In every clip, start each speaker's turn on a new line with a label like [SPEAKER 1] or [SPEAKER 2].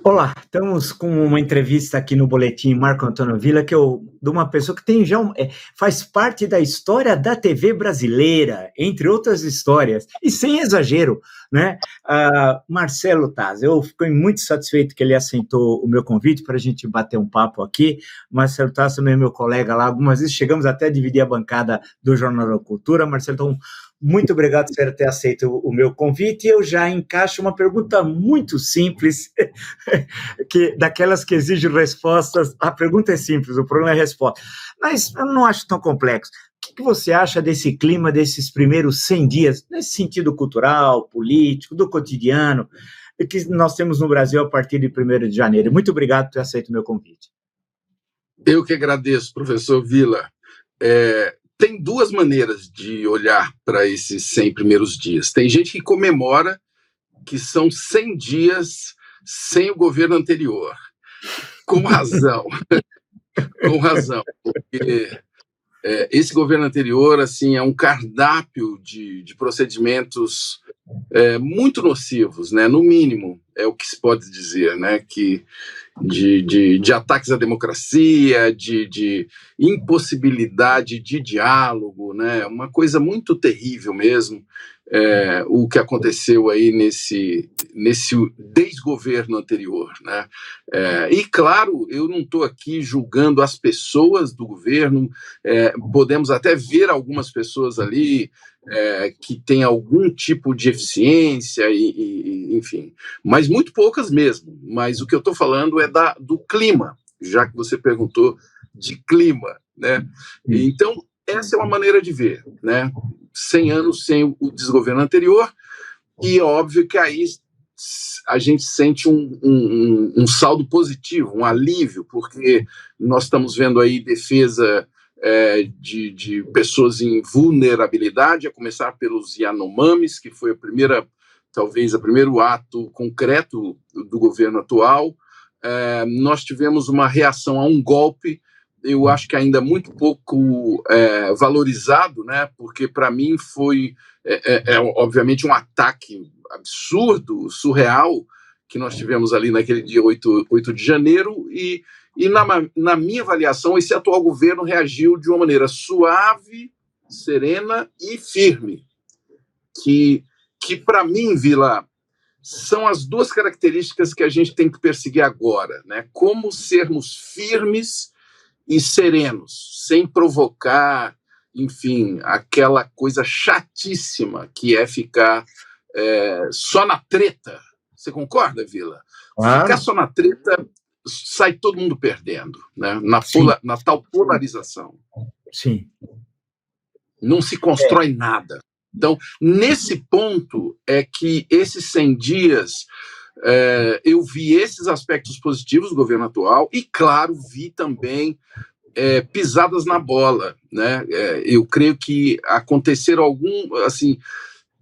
[SPEAKER 1] Olá, estamos com uma entrevista aqui no Boletim Marco Antônio Villa, de uma pessoa que tem faz parte da história da TV brasileira, entre outras histórias, e sem exagero, né? Marcelo Taz, eu fiquei muito satisfeito que ele aceitou o meu convite para a gente bater um papo aqui. Marcelo Taz também é meu colega lá, algumas vezes chegamos até a dividir a bancada do Jornal da Cultura. Marcelo, então, muito obrigado por ter aceito o meu convite, e eu já encaixo uma pergunta muito simples, daquelas que exigem respostas. A pergunta é simples, o problema é a resposta, mas eu não acho tão complexo. O que você acha desse clima, desses primeiros 100 dias, nesse sentido cultural, político, do cotidiano, que nós temos no Brasil a partir de 1º de janeiro? Muito obrigado por ter aceito o meu convite.
[SPEAKER 2] Eu que agradeço, professor Villa. Tem duas maneiras de olhar para esses 100 primeiros dias. Tem gente que comemora que são 100 dias sem o governo anterior. Com razão. Com razão. Porque esse governo anterior assim, é um cardápio de procedimentos muito nocivos, né? No mínimo, é o que se pode dizer, né? De ataques à democracia, de impossibilidade de diálogo, né? Uma coisa muito terrível mesmo, o que aconteceu aí nesse desgoverno anterior, né? E, claro, eu não estou aqui julgando as pessoas do governo, podemos até ver algumas pessoas ali que têm algum tipo de eficiência, enfim, mas muito poucas mesmo. Mas o que eu estou falando é do clima, já que você perguntou de clima, né? Então, essa é uma maneira de ver, né? 100 anos sem o desgoverno anterior, e é óbvio que aí a gente sente um saldo positivo, um alívio, porque nós estamos vendo aí defesa de pessoas em vulnerabilidade, a começar pelos Yanomamis, que foi talvez o primeiro ato concreto do governo atual. Nós tivemos uma reação a um golpe, eu acho que ainda muito pouco valorizado, né? Porque para mim foi, obviamente, um ataque absurdo, surreal, que nós tivemos ali naquele dia 8 de janeiro, e na minha avaliação, esse atual governo reagiu de uma maneira suave, serena e firme, que para mim, Vila, são as duas características que a gente tem que perseguir agora, né? Como sermos firmes e serenos, sem provocar, enfim, aquela coisa chatíssima que é ficar só na treta. Você concorda, Vila?
[SPEAKER 1] Claro.
[SPEAKER 2] Ficar só na treta, sai todo mundo perdendo, né? Na tal polarização.
[SPEAKER 1] Sim.
[SPEAKER 2] Não se constrói nada. Então, nesse ponto é que esses 100 dias eu vi esses aspectos positivos do governo atual e, claro, vi também pisadas na bola, né? Eu creio que aconteceram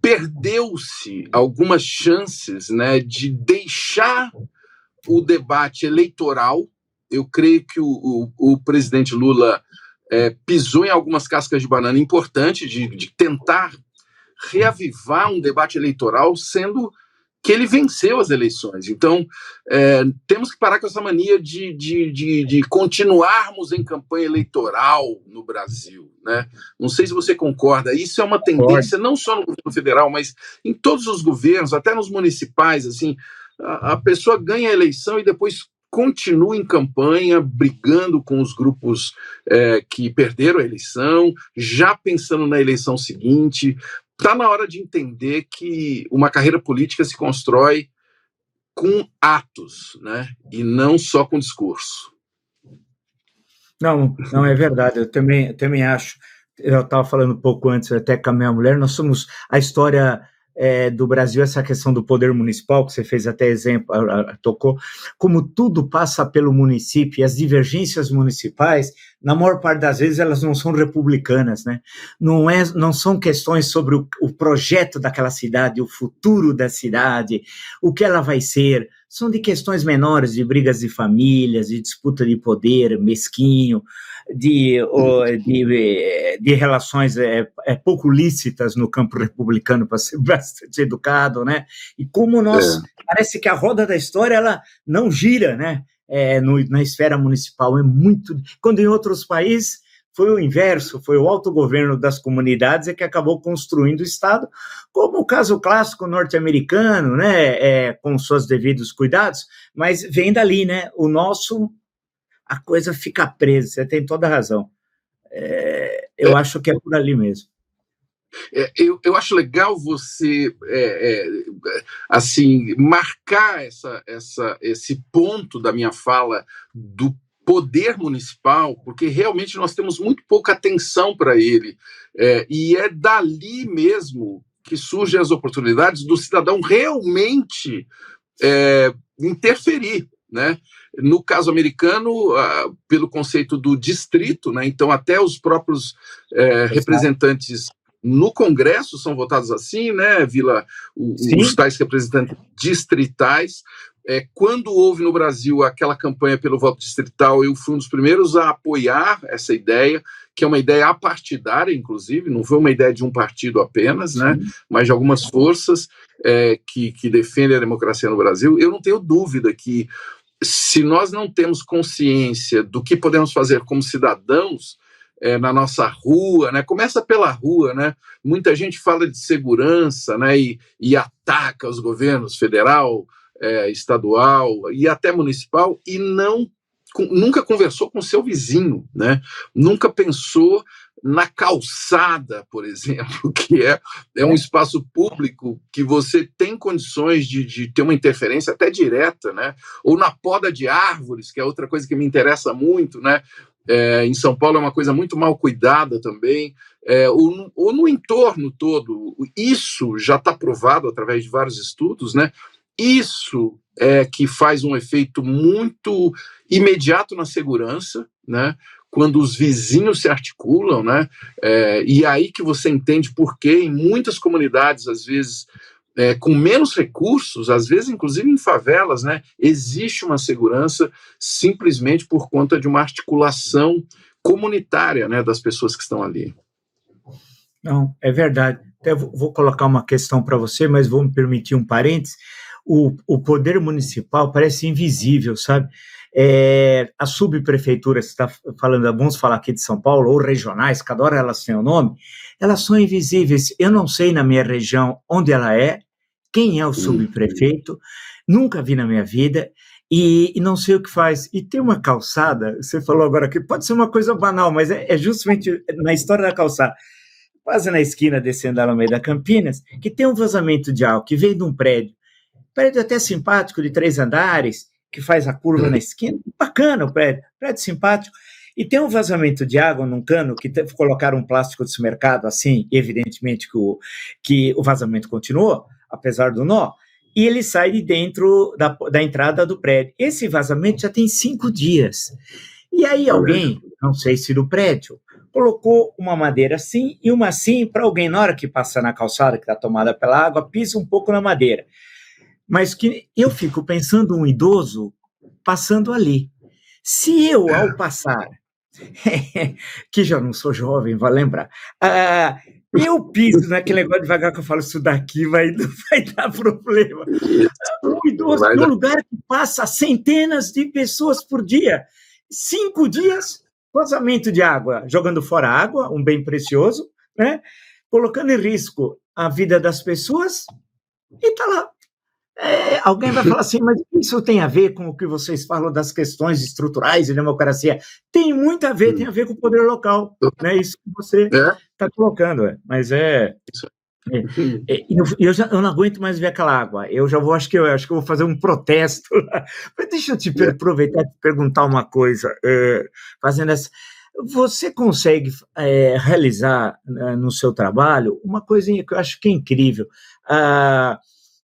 [SPEAKER 2] perdeu-se algumas chances, né, de deixar o debate eleitoral. Eu creio que o presidente Lula pisou em algumas cascas de banana importantes de tentar reavivar um debate eleitoral, sendo que ele venceu as eleições. Então, temos que parar com essa mania de continuarmos em campanha eleitoral no Brasil, né? Não sei se você concorda, isso é uma tendência não só no governo federal, mas em todos os governos, até nos municipais, assim, a pessoa ganha a eleição e depois continua em campanha, brigando com os grupos que perderam a eleição, já pensando na eleição seguinte. Está na hora de entender que uma carreira política se constrói com atos, né? E não só com discurso.
[SPEAKER 1] Não, é verdade, eu também acho. Eu estava falando um pouco antes até com a minha mulher, nós somos a história do Brasil, essa questão do poder municipal, que você fez até exemplo, tocou, como tudo passa pelo município, e as divergências municipais, na maior parte das vezes, elas não são republicanas, né? Não são questões sobre o projeto daquela cidade, o futuro da cidade, o que ela vai ser, são de questões menores, de brigas de famílias, de disputa de poder mesquinho, de relações pouco lícitas no campo republicano, para ser bastante educado, né? E como parece que a roda da história ela não gira, né? Na esfera municipal, quando em outros países foi o inverso, foi o autogoverno das comunidades que acabou construindo o Estado, como o caso clássico norte-americano, né, com seus devidos cuidados, mas vem dali, né, o nosso, a coisa fica presa, você tem toda a razão. Eu acho que é por ali mesmo.
[SPEAKER 2] Eu acho legal você assim marcar esse ponto da minha fala do poder municipal, porque realmente nós temos muito pouca atenção para ele, e é dali mesmo que surgem as oportunidades do cidadão realmente interferir, né? No caso americano, pelo conceito do distrito, né? Então até os próprios representantes no Congresso são votados assim, né, Vila? Os tais representantes distritais. Quando houve no Brasil aquela campanha pelo voto distrital, eu fui um dos primeiros a apoiar essa ideia, que é uma ideia apartidária, inclusive, não foi uma ideia de um partido apenas, né, mas de algumas forças que defendem a democracia no Brasil. Eu não tenho dúvida que, se nós não temos consciência do que podemos fazer como cidadãos, na nossa rua, né? Começa pela rua, né? Muita gente fala de segurança, né? E ataca os governos federal, estadual e até municipal, e nunca conversou com seu vizinho, né? Nunca pensou na calçada, por exemplo, que é um espaço público que você tem condições de ter uma interferência até direta, né? Ou na poda de árvores, que é outra coisa que me interessa muito, né? Em São Paulo é uma coisa muito mal cuidada também, ou no entorno todo. Isso já está provado através de vários estudos, né? Isso é que faz um efeito muito imediato na segurança, né? Quando os vizinhos se articulam, né? E aí que você entende por que em muitas comunidades, às vezes, com menos recursos, às vezes inclusive em favelas, né, existe uma segurança simplesmente por conta de uma articulação comunitária, né, das pessoas que estão ali.
[SPEAKER 1] Não, é verdade. Até vou colocar uma questão para você, mas vou me permitir um parênteses. O poder municipal parece invisível, sabe? As subprefeituras, está falando, vamos falar aqui de São Paulo, ou regionais, cada hora elas têm o nome, elas são invisíveis. Eu não sei na minha região onde ela é, quem é o subprefeito, nunca vi na minha vida, e não sei o que faz. E tem uma calçada, você falou agora que pode ser uma coisa banal, mas é justamente na história da calçada, quase na esquina descendo a Alameda Campinas, que tem um vazamento de água que veio de um prédio até simpático, de 3 andares, que faz a curva na esquina, bacana o prédio simpático, e tem um vazamento de água num cano que colocaram um plástico desse mercado assim, evidentemente que o vazamento continuou, apesar do nó, e ele sai de dentro da entrada do prédio. Esse vazamento já tem 5 dias. E aí alguém, não sei se do prédio, colocou uma madeira assim e uma assim, para alguém, na hora que passa na calçada, que está tomada pela água, pisa um pouco na madeira. Mas que eu fico pensando um idoso passando ali. Se eu, ao passar, que já não sou jovem, vai lembrar, eu piso naquele negócio devagar que eu falo, isso daqui vai dar problema. Um idoso num lugar que passa centenas de pessoas por dia, 5 dias, vazamento de água, jogando fora água, um bem precioso, né? Colocando em risco a vida das pessoas, e está lá. Alguém vai falar assim, mas isso tem a ver com o que vocês falam das questões estruturais de democracia? Tem muito a ver, tem a ver com o poder local, né? Isso que você está colocando, mas eu não aguento mais ver aquela água. Eu acho que eu vou fazer um protesto. Mas deixa eu te aproveitar e te perguntar uma coisa, fazendo essa. Você consegue realizar no seu trabalho uma coisinha que eu acho que é incrível.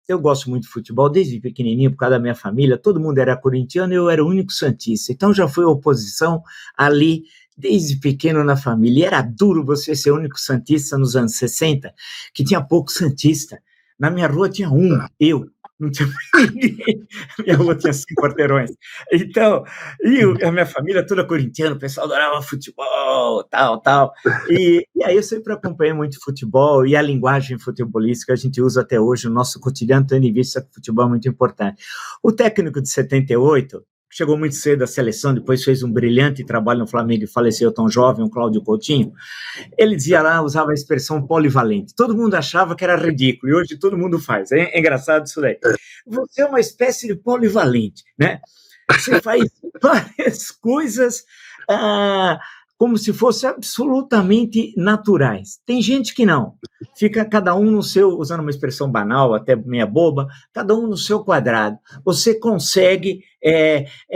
[SPEAKER 1] Eu gosto muito de futebol, desde pequenininho, por causa da minha família, todo mundo era corintiano e eu era o único santista, então já foi oposição ali, desde pequeno na família, e era duro você ser o único santista nos anos 60, que tinha pouco santista, na minha rua tinha eu, não tinha ninguém. Minha rua tinha 5 quarteirões. Então, a minha família toda corintiana, o pessoal adorava futebol, tal. E aí eu sempre acompanhei muito futebol e a linguagem futebolística a gente usa até hoje no nosso cotidiano, tendo em vista que o futebol é muito importante. O técnico de 78 chegou muito cedo à seleção, depois fez um brilhante trabalho no Flamengo e faleceu tão jovem, o Cláudio Coutinho. Ele dizia lá, usava a expressão polivalente. Todo mundo achava que era ridículo, e hoje todo mundo faz. É engraçado isso daí. Você é uma espécie de polivalente, né? Você faz várias coisas como se fossem absolutamente naturais. Tem gente que não. Fica cada um no seu, usando uma expressão banal, até meia boba, cada um no seu quadrado. Você consegue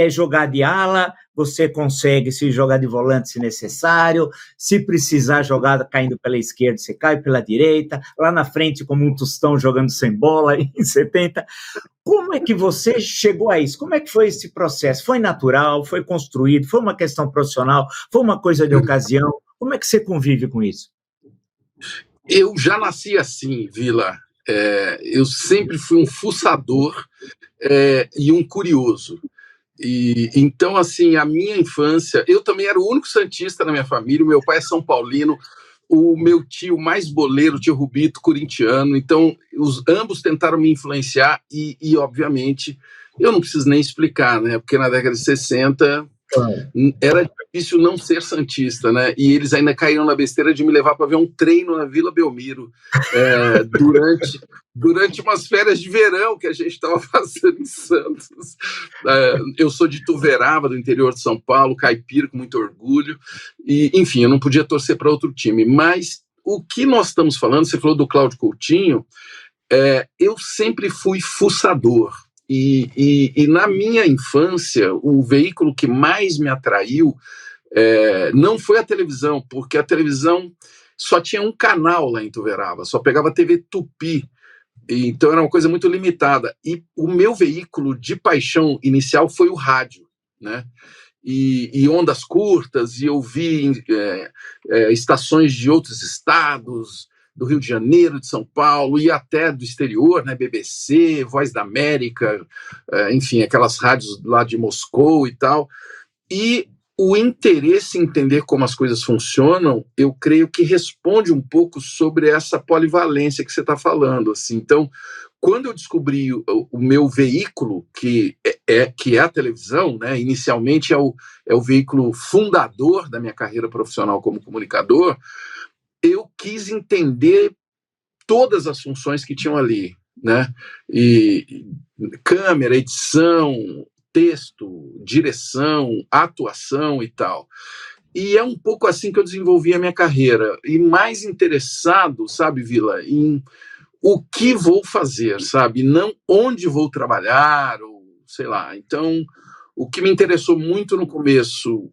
[SPEAKER 1] jogar de ala, você consegue se jogar de volante se necessário, se precisar jogar caindo pela esquerda, você cai pela direita, lá na frente como um tostão jogando sem bola em 70. Como é que você chegou a isso? Como é que foi esse processo? Foi natural? Foi construído? Foi uma questão profissional? Foi uma coisa de ocasião? Como é que você convive com isso?
[SPEAKER 2] Eu já nasci assim, Vila. Eu sempre fui um fuçador e um curioso. E então, assim, a minha infância, eu também era o único santista na minha família. O meu pai é São Paulino, o meu tio mais boleiro, o tio Rubito, corintiano. Então, ambos tentaram me influenciar e, obviamente, eu não preciso nem explicar, né? Porque na década de 60 era difícil não ser santista, né? E eles ainda caíram na besteira de me levar para ver um treino na Vila Belmiro durante umas férias de verão que a gente estava fazendo em Santos. Eu sou de Ituverava, do interior de São Paulo, caipira, com muito orgulho. E, enfim, eu não podia torcer para outro time. Mas o que nós estamos falando, você falou do Cláudio Coutinho, eu sempre fui fuçador. E na minha infância, o veículo que mais me atraiu não foi a televisão, porque a televisão só tinha um canal lá em Ituverava, só pegava TV Tupi, então era uma coisa muito limitada. E o meu veículo de paixão inicial foi o rádio, né? E ondas curtas, e eu vi estações de outros estados, do Rio de Janeiro, de São Paulo, e até do exterior, né, BBC, Voz da América, enfim, aquelas rádios lá de Moscou e tal. E o interesse em entender como as coisas funcionam, eu creio que responde um pouco sobre essa polivalência que você está falando. Assim. Então, quando eu descobri o meu veículo, que é a televisão, né, inicialmente é o veículo fundador da minha carreira profissional como comunicador, eu quis entender todas as funções que tinham ali, né? E câmera, edição, texto, direção, atuação e tal. E é um pouco assim que eu desenvolvi a minha carreira. E mais interessado, sabe, Vila, em o que vou fazer, sabe? Não onde vou trabalhar, ou sei lá. Então, o que me interessou muito no começo,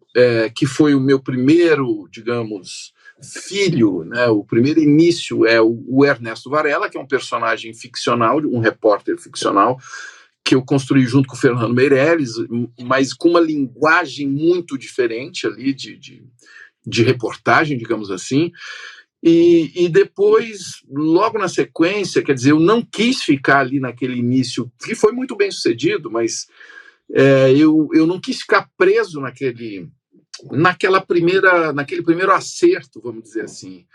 [SPEAKER 2] que foi o meu primeiro, digamos, filho, né? O primeiro início é o Ernesto Varela, que é um personagem ficcional, um repórter ficcional, que eu construí junto com o Fernando Meirelles, mas com uma linguagem muito diferente ali de reportagem, digamos assim. E depois, logo na sequência, quer dizer, eu não quis ficar ali naquele início, que foi muito bem sucedido, mas eu não quis ficar preso naquele primeiro acerto, vamos dizer assim.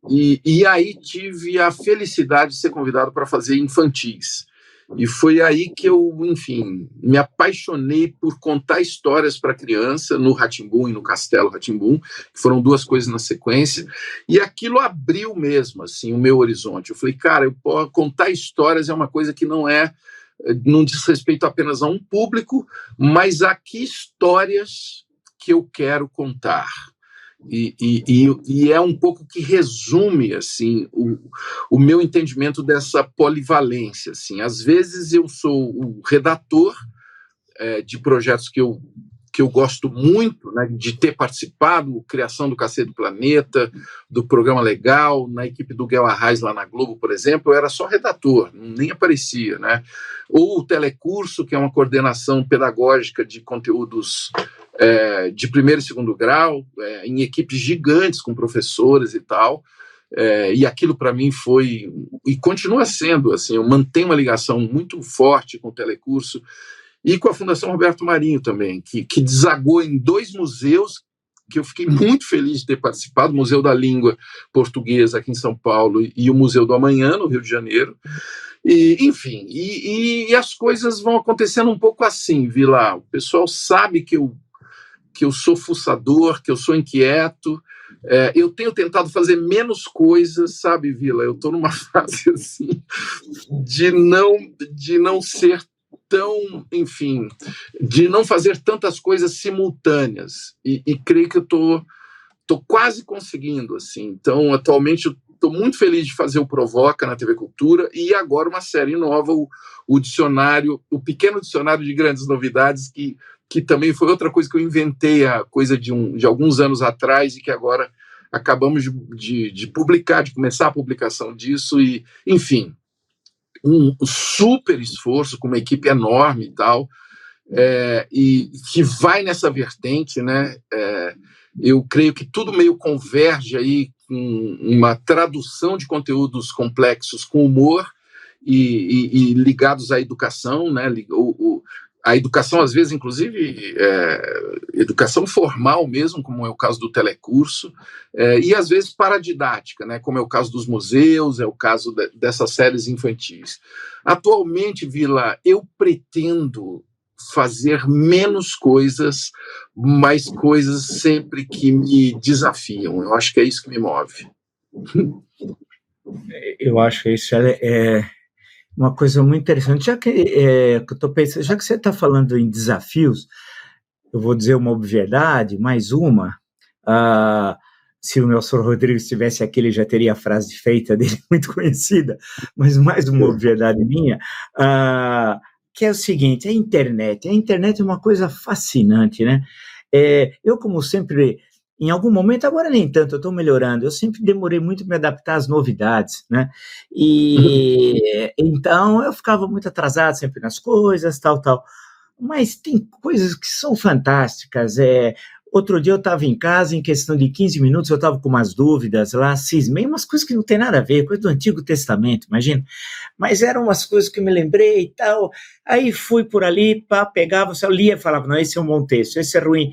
[SPEAKER 2] E aí tive a felicidade de ser convidado para fazer infantis. E foi aí que eu, enfim, me apaixonei por contar histórias para criança no Rá-Tim-Bum e no Castelo Rá-Tim-Bum, que foram duas coisas na sequência, e aquilo abriu mesmo assim, o meu horizonte. Eu falei, cara, contar histórias é uma coisa que não diz respeito apenas a um público, mas a que histórias que eu quero contar. E é um pouco que resume assim o meu entendimento dessa polivalência. Assim. Às vezes eu sou o redator de projetos que eu gosto muito, né, de ter participado, criação do Cacete do Planeta, do Programa Legal, na equipe do Guel Arraes lá na Globo, por exemplo, eu era só redator, nem aparecia, né? Ou o Telecurso, que é uma coordenação pedagógica de conteúdos de primeiro e segundo grau, em equipes gigantes com professores e tal. e aquilo para mim foi, e continua sendo, assim, eu mantenho uma ligação muito forte com o Telecurso e com a Fundação Roberto Marinho também, que desagou em 2 museus que eu fiquei muito feliz de ter participado, o Museu da Língua Portuguesa aqui em São Paulo e o Museu do Amanhã, no Rio de Janeiro. E, enfim, e as coisas vão acontecendo um pouco assim, Vila. O pessoal sabe que eu sou fuçador, que eu sou inquieto. Eu tenho tentado fazer menos coisas, sabe, Vila? Eu estou numa fase assim de não ser tão, enfim, de não fazer tantas coisas simultâneas. E creio que eu estou quase conseguindo, assim. Então, atualmente, eu estou muito feliz de fazer o Provoca na TV Cultura e agora uma série nova, o dicionário, o pequeno dicionário de grandes novidades, que também foi outra coisa que eu inventei, a coisa de alguns anos atrás, e que agora acabamos de publicar, de começar a publicação disso, e, enfim, um super esforço com uma equipe enorme e tal, e que vai nessa vertente, né? Eu creio que tudo meio converge aí com uma tradução de conteúdos complexos com humor e ligados à educação, né? A educação, às vezes, inclusive, educação formal mesmo, como é o caso do Telecurso, e, às vezes, paradidática, né, como é o caso dos museus, é o caso dessas séries infantis. Atualmente, Vila, eu pretendo fazer menos coisas, mais coisas sempre que me desafiam. Eu acho que é isso que me move.
[SPEAKER 1] Eu acho que isso é uma coisa muito interessante. Já que eu estou pensando, já que você está falando em desafios, eu vou dizer uma obviedade, mais uma. Se o Nelson Rodrigues estivesse aqui, ele já teria a frase feita dele, muito conhecida, mas mais uma obviedade minha, que é o seguinte: a internet é uma coisa fascinante, né? Eu, como sempre, em algum momento, agora nem tanto, eu estou melhorando, eu sempre demorei muito para me adaptar às novidades, né? E então eu ficava muito atrasado sempre nas coisas, tal. Mas tem coisas que são fantásticas. Outro dia eu estava em casa, em questão de 15 minutos, eu estava com umas dúvidas lá, cismei umas coisas que não tem nada a ver, coisa do Antigo Testamento, imagina. Mas eram umas coisas que eu me lembrei e tal. Aí fui por ali, pegava, eu lia e falava, não, esse é um bom texto, esse é ruim.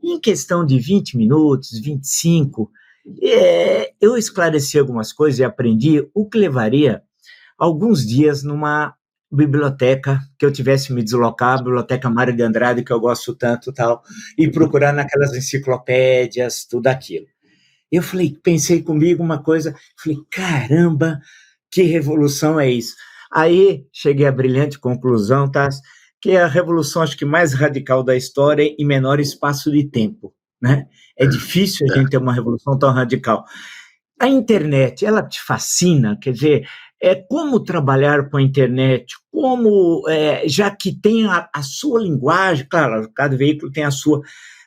[SPEAKER 1] E em questão de 20 minutos, 25, eu esclareci algumas coisas e aprendi o que levaria alguns dias numa biblioteca que eu tivesse me deslocar, a Biblioteca Mário de Andrade, que eu gosto tanto, tal, e procurar naquelas enciclopédias, tudo aquilo. Eu pensei comigo uma coisa, falei, caramba, que revolução é isso? Aí cheguei à brilhante conclusão, tá, que é a revolução, acho que mais radical da história em menor espaço de tempo, né? É difícil a gente ter uma revolução tão radical. A internet, ela te fascina, quer dizer, como trabalhar com a internet, já que tem a sua linguagem, claro, cada veículo tem a sua,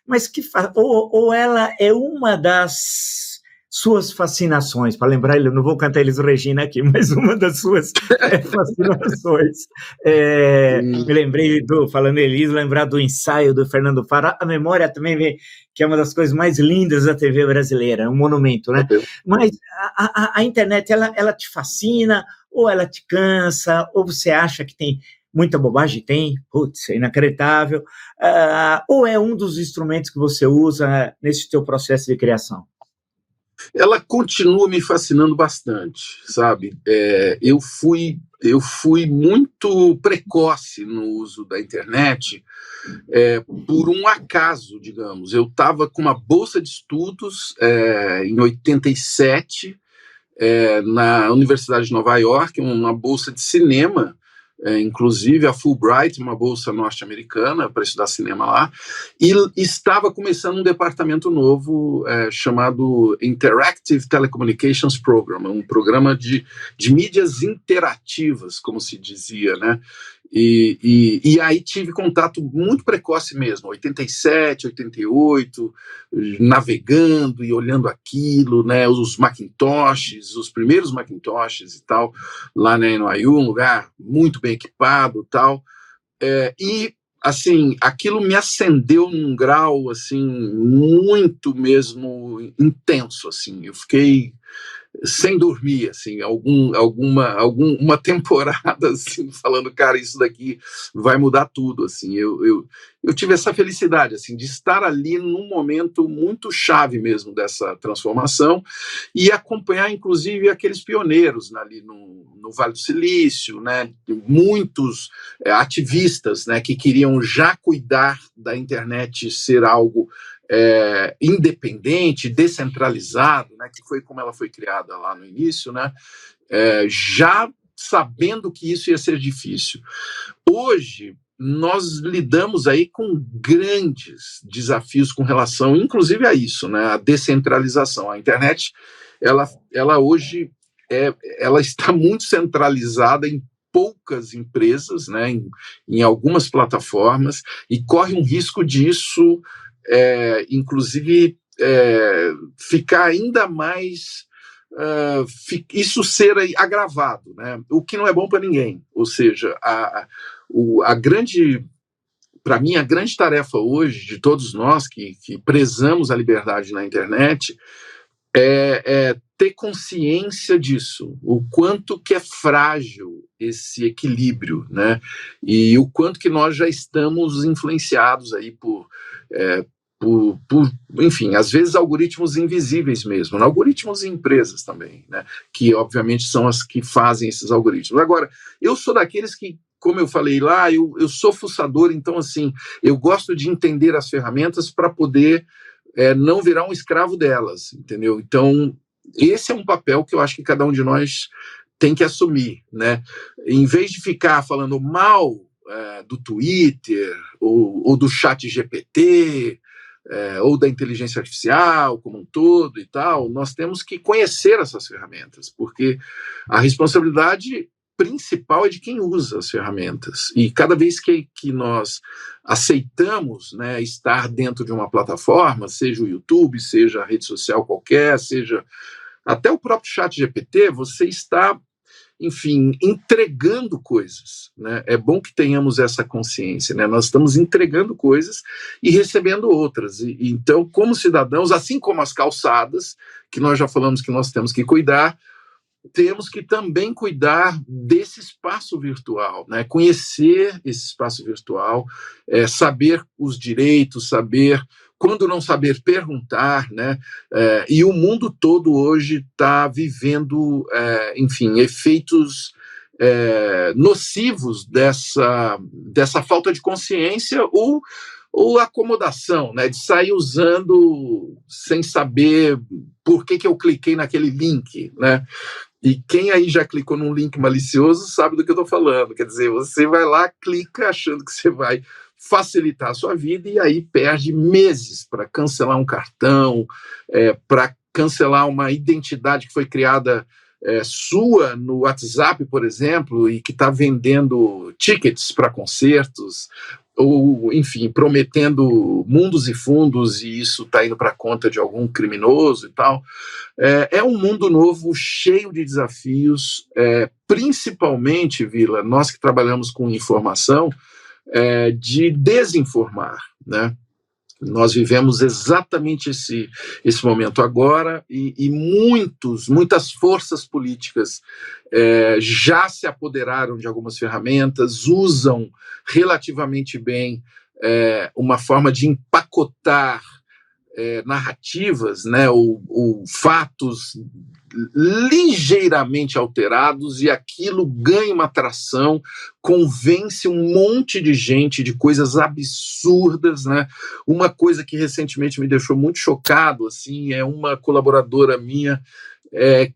[SPEAKER 1] mas ou ela é uma das suas fascinações, para lembrar, eu não vou cantar Elis Regina aqui, mas uma das suas fascinações. Me lembrei, falando Elis, lembrar do ensaio do Fernando Fara, a memória também vem, que é uma das coisas mais lindas da TV brasileira, um monumento, né? Mas a internet, ela te fascina, ou ela te cansa, ou você acha que tem muita bobagem? Tem, putz, é inacreditável, ou é um dos instrumentos que você usa nesse teu processo de criação?
[SPEAKER 2] Ela continua me fascinando bastante, sabe? Eu fui muito precoce no uso da internet, por um acaso, digamos. Eu estava com uma bolsa de estudos em 87, na Universidade de Nova York, uma bolsa de cinema, inclusive a Fulbright, uma bolsa norte-americana para estudar cinema lá, e estava começando um departamento novo chamado Interactive Telecommunications Program, um programa de mídias interativas, como se dizia, né? E aí tive contato muito precoce mesmo, 87, 88, navegando e olhando aquilo, né, os Macintoshes, os primeiros Macintoshes e tal, lá na NYU, um lugar muito bem equipado e tal, e assim, aquilo me acendeu num grau assim, muito mesmo intenso, assim, eu fiquei sem dormir, assim, uma temporada, assim, falando, cara, isso daqui vai mudar tudo, assim. Eu tive essa felicidade, assim, de estar ali num momento muito chave mesmo dessa transformação e acompanhar, inclusive, aqueles pioneiros, né, ali no Vale do Silício, né, muitos ativistas, né, que queriam já cuidar da internet ser algo independente, descentralizado, né, que foi como ela foi criada lá no início, né, já sabendo que isso ia ser difícil. Hoje, nós lidamos aí com grandes desafios com relação, inclusive, a isso, né, a descentralização. A internet, ela hoje ela está muito centralizada em poucas empresas, né, em algumas plataformas, e corre um risco disso, inclusive, ficar ainda mais, isso ser agravado, né, o que não é bom para ninguém. Ou seja, para mim, a grande tarefa hoje de todos nós que prezamos a liberdade na internet é ter consciência disso, o quanto que é frágil esse equilíbrio, né? E o quanto que nós já estamos influenciados aí por enfim, às vezes algoritmos invisíveis mesmo, né? Algoritmos e empresas também, né? Que obviamente são as que fazem esses algoritmos. Agora, eu sou daqueles que, como eu falei lá, eu sou fuçador, então, assim, eu gosto de entender as ferramentas para poder não virar um escravo delas, entendeu? Então, esse é um papel que eu acho que cada um de nós tem que assumir, né? Em vez de ficar falando mal do Twitter ou do chat GPT, ou da inteligência artificial como um todo e tal, nós temos que conhecer essas ferramentas, porque a responsabilidade principal é de quem usa as ferramentas. E cada vez que nós aceitamos, né, estar dentro de uma plataforma, seja o YouTube, seja a rede social qualquer, seja até o próprio chat GPT, você está, enfim, entregando coisas, né? É bom que tenhamos essa consciência, né? Nós estamos entregando coisas e recebendo outras. Então, como cidadãos, assim como as calçadas, que nós já falamos que nós temos que cuidar, temos que também cuidar desse espaço virtual, né? Conhecer esse espaço virtual, saber os direitos, saber quando não saber perguntar, né? E o mundo todo hoje está vivendo, enfim, efeitos nocivos dessa falta de consciência ou acomodação, né? De sair usando sem saber por que eu cliquei naquele link, né? E quem aí já clicou num link malicioso sabe do que eu estou falando. Quer dizer, você vai lá, clica achando que você vai facilitar a sua vida e aí perde meses para cancelar um cartão, para cancelar uma identidade que foi criada sua no WhatsApp, por exemplo, e que está vendendo tickets para concertos, ou, enfim, prometendo mundos e fundos, e isso está indo para a conta de algum criminoso e tal. É um mundo novo, cheio de desafios, principalmente, Vila, nós que trabalhamos com informação, de desinformar, né? Nós vivemos exatamente esse momento agora e muitas forças políticas já se apoderaram de algumas ferramentas, usam relativamente bem uma forma de empacotar narrativas, né, ou fatos ligeiramente alterados, e aquilo ganha uma atração, convence um monte de gente de coisas absurdas, né? Uma coisa que recentemente me deixou muito chocado, assim, é uma colaboradora minha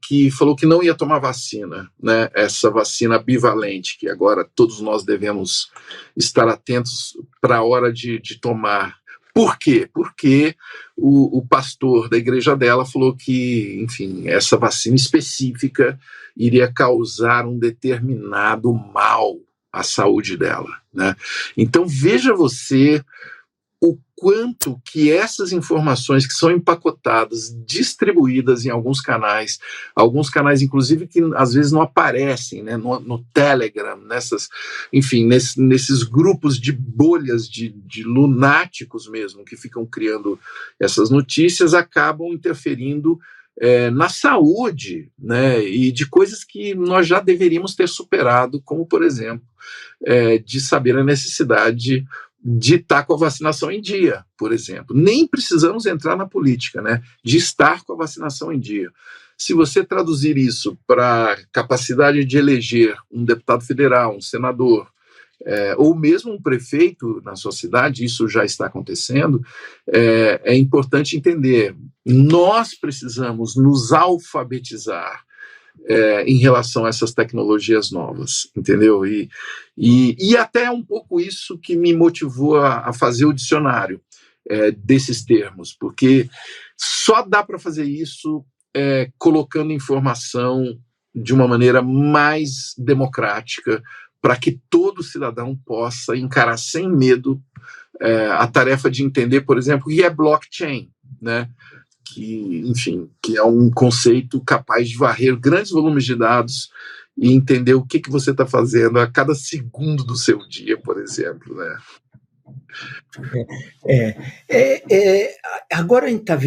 [SPEAKER 2] que falou que não ia tomar vacina, né? Essa vacina bivalente, que agora todos nós devemos estar atentos para a hora de tomar. Por quê? Porque o pastor da igreja dela falou que, enfim, essa vacina específica iria causar um determinado mal à saúde dela, né? Então, veja você o quanto que essas informações que são empacotadas, distribuídas em alguns canais inclusive que às vezes não aparecem, né, no Telegram, enfim, nesses grupos de bolhas de lunáticos mesmo, que ficam criando essas notícias, acabam interferindo na saúde, né, e de coisas que nós já deveríamos ter superado, como, por exemplo, de saber a necessidade de estar com a vacinação em dia, por exemplo. Nem precisamos entrar na política, né, de estar com a vacinação em dia. Se você traduzir isso para capacidade de eleger um deputado federal, um senador, ou mesmo um prefeito na sua cidade, isso já está acontecendo, é importante entender, nós precisamos nos alfabetizar em relação a essas tecnologias novas, entendeu? E até um pouco isso que me motivou a fazer o dicionário desses termos, porque só dá para fazer isso colocando informação de uma maneira mais democrática, para que todo cidadão possa encarar sem medo a tarefa de entender, por exemplo, o que é blockchain, né? Que é um conceito capaz de varrer grandes volumes de dados e entender o que você está fazendo a cada segundo do seu dia, por exemplo, né?
[SPEAKER 1] Agora a gente está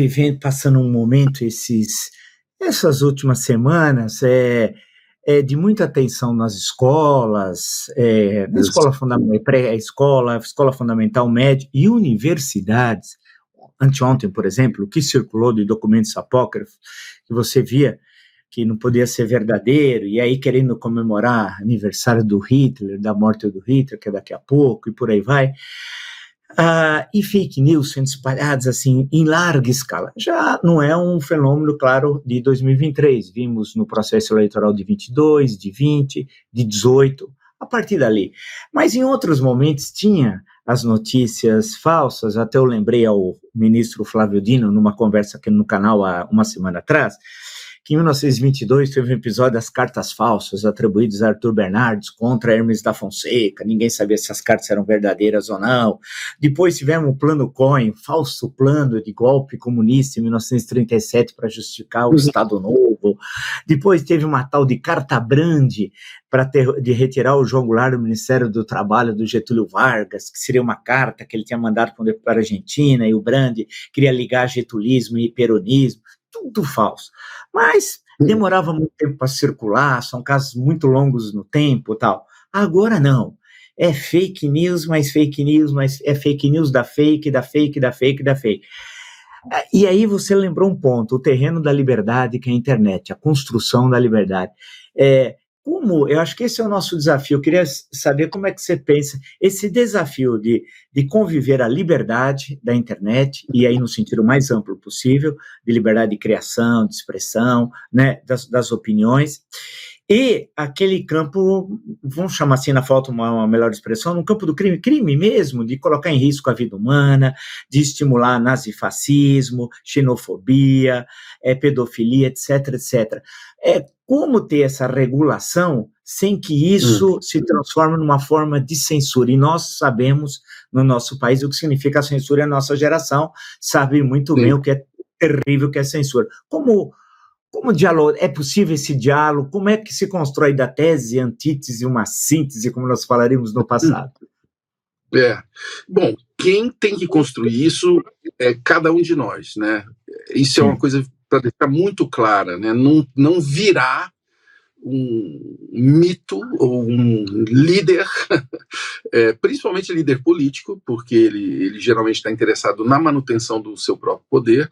[SPEAKER 1] passando um momento, essas últimas semanas, de muita atenção nas escolas, na escola fundamental, pré-escola, escola fundamental, média e universidades. Anteontem, por exemplo, o que circulou de documentos apócrifos, que você via que não podia ser verdadeiro, e aí querendo comemorar aniversário do Hitler, da morte do Hitler, que é daqui a pouco, e por aí vai. E fake news sendo espalhadas assim, em larga escala. Já não é um fenômeno, claro, de 2023. Vimos no processo eleitoral de 22, de 20, de 18, a partir dali. Mas em outros momentos tinha as notícias falsas, até eu lembrei ao ministro Flávio Dino, numa conversa aqui no canal há uma semana atrás, que em 1922 teve um episódio das cartas falsas atribuídas a Arthur Bernardes contra Hermes da Fonseca, ninguém sabia se as cartas eram verdadeiras ou não. Depois tivemos o Plano Cohen, falso plano de golpe comunista em 1937 para justificar o Estado Novo. Depois teve uma tal de Carta Brande de retirar o João Goulart do Ministério do Trabalho do Getúlio Vargas, que seria uma carta que ele tinha mandado para a Argentina, e o Brande queria ligar getulismo e peronismo. Tudo falso, mas demorava muito tempo para circular, são casos muito longos no tempo e tal. Agora não, é fake news, mas é fake news da fake, da fake, da fake, da fake. E aí você lembrou um ponto, o terreno da liberdade que é a internet, a construção da liberdade. Eu acho que esse é o nosso desafio, eu queria saber como é que você pensa esse desafio de conviver a liberdade da internet, e aí no sentido mais amplo possível, de liberdade de criação, de expressão, né, das opiniões, e aquele campo, vamos chamar assim, na falta uma melhor expressão, no campo do crime mesmo, de colocar em risco a vida humana, de estimular nazifascismo, xenofobia, pedofilia, etc, etc. Como ter essa regulação sem que isso se transforme numa forma de censura, e nós sabemos, no nosso país, o que significa a censura, e a nossa geração sabe muito bem o que é terrível que é a censura. Como diálogo, é possível esse diálogo? Como é que se constrói da tese, antítese, uma síntese, como nós falaríamos no passado?
[SPEAKER 2] Bom, quem tem que construir isso é cada um de nós, né? Isso é uma coisa para deixar muito clara, né? Não virar um mito ou um líder, principalmente líder político, porque ele geralmente está interessado na manutenção do seu próprio poder,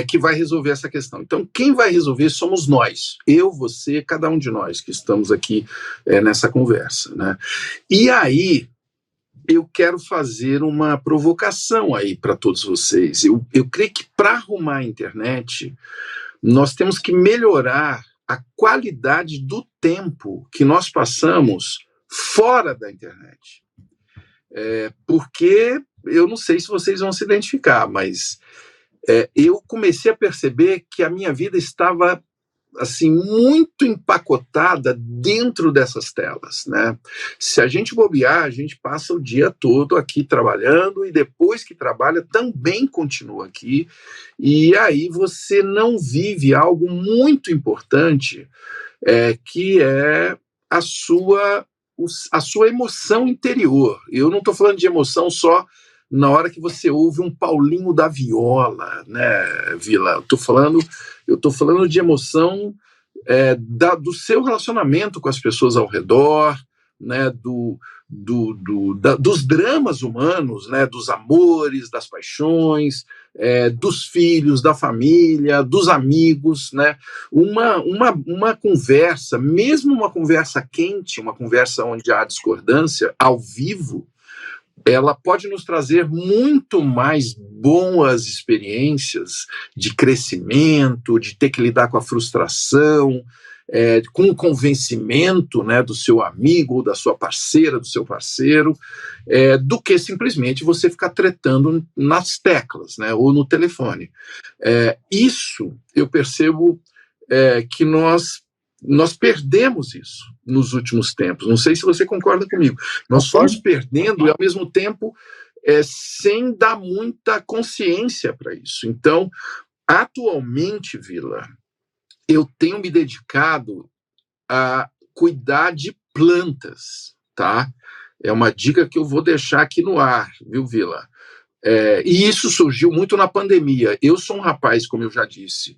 [SPEAKER 2] que vai resolver essa questão. Então, quem vai resolver somos nós, eu, você, cada um de nós que estamos aqui nessa conversa, né? E aí, eu quero fazer uma provocação aí para todos vocês. Eu creio que para arrumar a internet, nós temos que melhorar a qualidade do tempo que nós passamos fora da internet. Porque eu não sei se vocês vão se identificar, mas eu comecei a perceber que a minha vida estava assim, muito empacotada dentro dessas telas, né? Se a gente bobear, a gente passa o dia todo aqui trabalhando, e depois que trabalha também continua aqui, e aí você não vive algo muito importante, que é a sua emoção interior. Eu não estou falando de emoção só na hora que você ouve um Paulinho da Viola, né, Vila? Eu tô falando de emoção do seu relacionamento com as pessoas ao redor, né, dos dramas humanos, né, dos amores, das paixões, dos filhos, da família, dos amigos, né, uma conversa, mesmo uma conversa quente, uma conversa onde há discordância, ao vivo, ela pode nos trazer muito mais boas experiências de crescimento, de ter que lidar com a frustração, com o convencimento, né, do seu amigo, ou da sua parceira, do seu parceiro, do que simplesmente você ficar tretando nas teclas, né, ou no telefone. Isso eu percebo que nós perdemos isso nos últimos tempos. Não sei se você concorda comigo. Nós fomos perdendo e, ao mesmo tempo, sem dar muita consciência para isso. Então, atualmente, Vila, eu tenho me dedicado a cuidar de plantas, tá? É uma dica que eu vou deixar aqui no ar, viu, Vila? E isso surgiu muito na pandemia. Eu sou um rapaz, como eu já disse,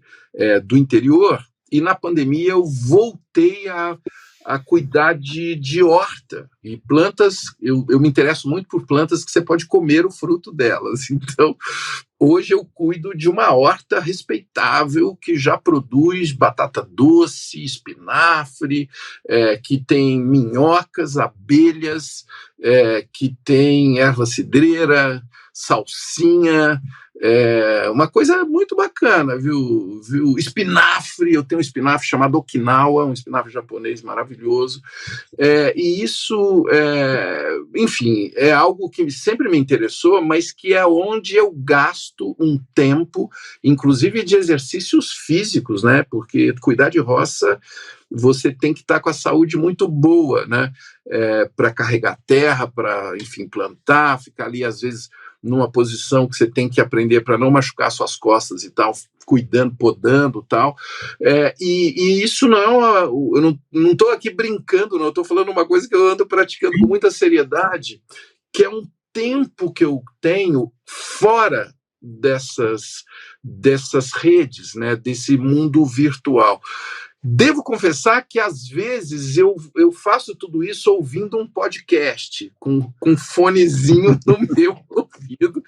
[SPEAKER 2] do interior, e na pandemia eu voltei a cuidar de horta e plantas. Eu me interesso muito por plantas que você pode comer o fruto delas. Então, hoje eu cuido de uma horta respeitável que já produz batata doce, espinafre, que tem minhocas, abelhas, que tem erva cidreira, salsinha, uma coisa muito bacana, viu? Espinafre, eu tenho um espinafre chamado Okinawa, um espinafre japonês maravilhoso, e isso, enfim, é algo que sempre me interessou, mas que é onde eu gasto um tempo, inclusive de exercícios físicos, né? Porque cuidar de roça, você tem que estar com a saúde muito boa, né? Para carregar terra, para, enfim, plantar, ficar ali, às vezes, numa posição que você tem que aprender para não machucar suas costas e tal, cuidando, podando e tal. E isso eu não estou aqui brincando, não, eu estou falando uma coisa que eu ando praticando com muita seriedade, que é um tempo que eu tenho fora dessas redes, né, desse mundo virtual. Devo confessar que, às vezes, eu faço tudo isso ouvindo um podcast, com um fonezinho no meu ouvido,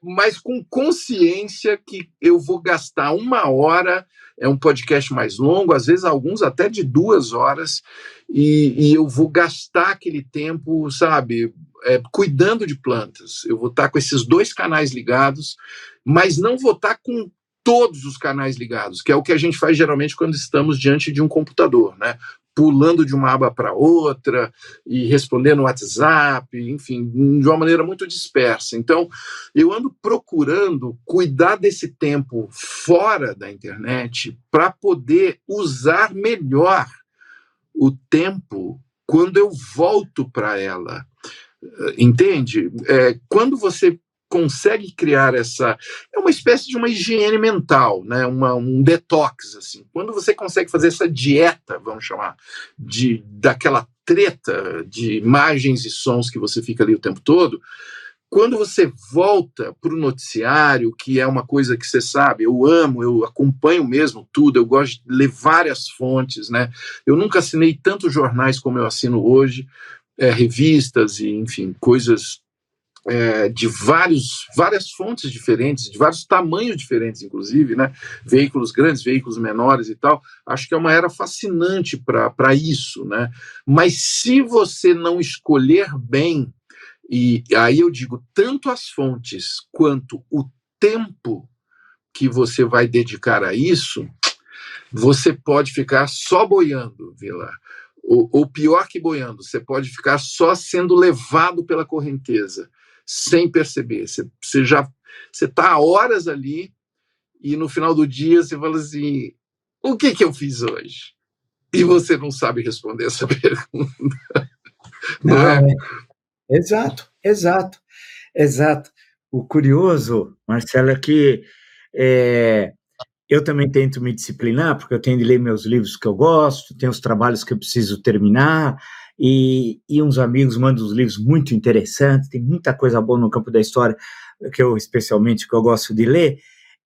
[SPEAKER 2] mas com consciência que eu vou gastar 1 hora, é um podcast mais longo, às vezes alguns até de 2 horas, e eu vou gastar aquele tempo, sabe, cuidando de plantas. Eu vou estar com esses 2 canais ligados, mas não vou estar com todos os canais ligados, que é o que a gente faz geralmente quando estamos diante de um computador, né? Pulando de uma aba para outra e respondendo no WhatsApp, enfim, de uma maneira muito dispersa. Então, eu ando procurando cuidar desse tempo fora da internet para poder usar melhor o tempo quando eu volto para ela. Entende? Quando você consegue criar é uma espécie de uma higiene mental, né? Um detox, assim. Quando você consegue fazer essa dieta, vamos chamar, daquela treta de imagens e sons que você fica ali o tempo todo, quando você volta para o noticiário, que é uma coisa que você sabe, eu amo, eu acompanho mesmo tudo, eu gosto de ler várias fontes, né? Eu nunca assinei tantos jornais como eu assino hoje, revistas e, enfim, coisas de várias fontes diferentes, de vários tamanhos diferentes, inclusive, né? Veículos grandes, veículos menores e tal. Acho que é uma era fascinante para isso, né? Mas se você não escolher bem, e aí eu digo, tanto as fontes quanto o tempo que você vai dedicar a isso, você pode ficar só boiando, Vila. Ou pior que boiando, você pode ficar só sendo levado pela correnteza, sem perceber. Você está há horas ali e no final do dia você fala assim, o que eu fiz hoje? E você não sabe responder essa pergunta. Não é?
[SPEAKER 1] Exato. O curioso, Marcelo, é que eu também tento me disciplinar, porque eu tenho de ler meus livros que eu gosto, tenho os trabalhos que eu preciso terminar, e uns amigos mandam uns livros muito interessantes, tem muita coisa boa no campo da história, especialmente, que eu gosto de ler,